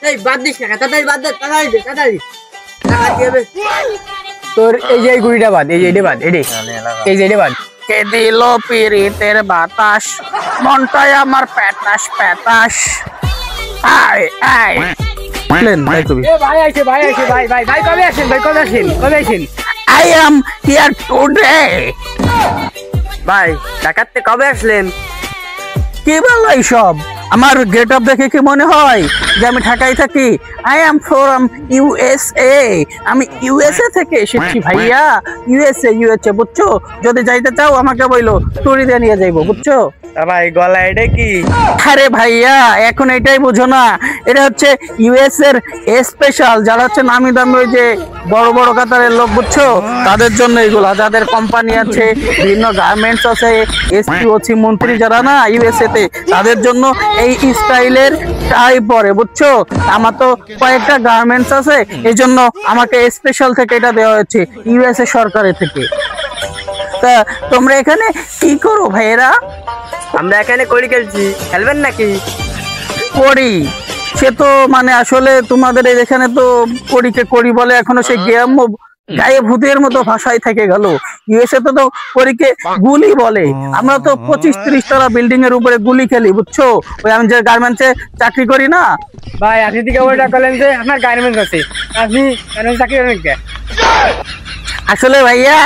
এই বাদ দিস না, তাড়াতাড়ি বাদ দে, তাড়াতাড়ি দে, তাড়াতাড়ি টাকা দিয়ে দে। তোর এই যে গুড়িটা বাদ, এই যে এটা বাদ, এডি এই যে এটা বাদ। কে দিল পিরিতের বাতাস, মনটাই আমার প্যাটাস প্যাটাস। আয় আয় প্লেন ভাই কবি। এ ভাই আইছে, ভাই আইছে, ভাই ভাই ভাই কবে আসেন, ভাই কবে আসেন, কবে আসেন? I am here today. ভাই ঢাকাতে কবে আসলেন? কি বলো এইসব? আমার গেট আপ দেখে কি মনে হয় যে আমি ঢাকায় থাকি? আই এম ফ্রম ইউএসএ, আমি ইউএসএ থেকে এসেছি ভাইয়া। ইউএসএ বুঝছো? যদি যাইতে চাও আমাকে বইলো, টুরি দিয়ে নিয়ে যাইবো, বুঝছো? ভাই গলা এটা কি? আরে ভাইয়া এখন এটাই বুঝো না, এটা হচ্ছে ইউএস এর স্পেশাল, যারা হচ্ছে নামি দামি ওই যে বড় বড় কাতারের লোক, বুঝছো? তাদের জন্য এগুলা, যাদের কোম্পানি আছে, বিভিন্ন গার্মেন্টস আছে, এসপিওসি মন্ত্রী যারা না ইউএসএ তে, তাদের জন্য এই স্টাইলের টাই পরে, বুঝছো? আমার তো কয়েকটা গার্মেন্টস আছে, এই জন্য আমাকে স্পেশাল থেকে এটা দেওয়া হয়েছে ইউএসএ সরকারের থেকে। তা তোমরা এখানে কি করো ভাইয়েরা? আমরা এখানে করি খেলছি, খেলবেন নাকি? করি সে তো মানে আসলে তোমাদের এখানে তো করিকে করি বলে, এখনো সেই গেম গায়ে ভূতের মতো ভাষায় থেকে গেল। ইউএসএ তো করিকে গুলি বলে, আমরা তো 25-30 তলা বিল্ডিং এর উপরে গুলি খেলি, বুঝছো? ওই আমি যে গার্মেন্টসে চাকরি করি না ভাই, আপনি দিকে ওইটা করলেন যে আপনার গার্মেন্টস আছে, আপনি গার্মেন্টস চাকরি করেন কে? আসলে ভাইয়া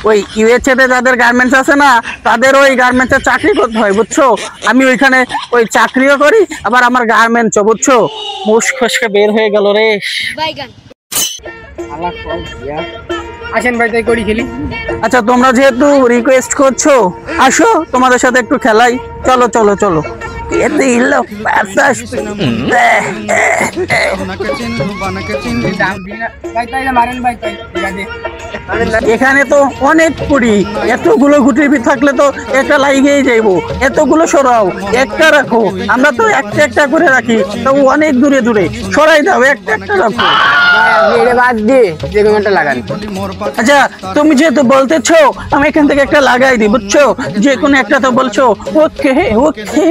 ওই ইউএসএ তে যাদের গার্মেন্টস আছে না, তাদের ওই গার্মেন্টসে চাকরি করতে হয়, বুঝছো? আমি ওইখানে ওই চাকরিও করি, আবার আমার গার্মেন্টসও, বুঝছো? মুশ খসকে বের হয়ে গেল রে। আসেন ভাই তাই করি খেলি। আচ্ছা তোমরা যেহেতু রিকোয়েস্ট করছো, আসো তোমাদের সাথে একটু খেলাই, চলো চলো চলো। এখানে তো অনেক কুড়ি, এতগুলো গুটি থাকলে তো একটা লাইগেই যাইবো, এতগুলো সরাও, একটা রাখো। আমরা তো একটা একটা করে রাখি, তো অনেক দূরে দূরে সরাই দাও, একটা একটা রাখো। বাদ দিয়ে যে কোনো একটা লাগান। আচ্ছা তুমি যেহেতু বলতেছো, আমি এখান থেকে একটা লাগাই দিই, বুঝছো? যে কোনো একটা তো বলছো, okay okay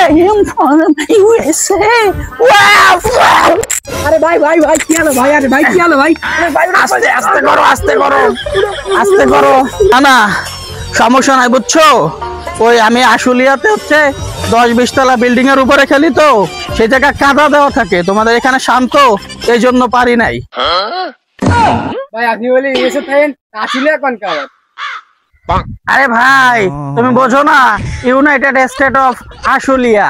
I am from USA. Wow আরে ভাই ভাই ভাই কি হলো ভাই? আরে ভাই কি হলো ভাই? আস্তে আস্তে করো, আস্তে করো, আস্তে করো। না না সমস্যা নাই, বুঝছো? ওই আমি আশুলিয়াতে হচ্ছে 10-20 তলা বিল্ডিং এর উপরে খেলি, তো সেই জায়গায় কাদা দেওয়া থাকে, তোমাদের এখানে শান্ত, এই জন্য পারি নাই। ভাই আপনি বলি এসে থাকেন আসলে কোন কাজ? আরে ভাই তুমি বোঝো না, ইউনাইটেড স্টেট অফ আশুলিয়া।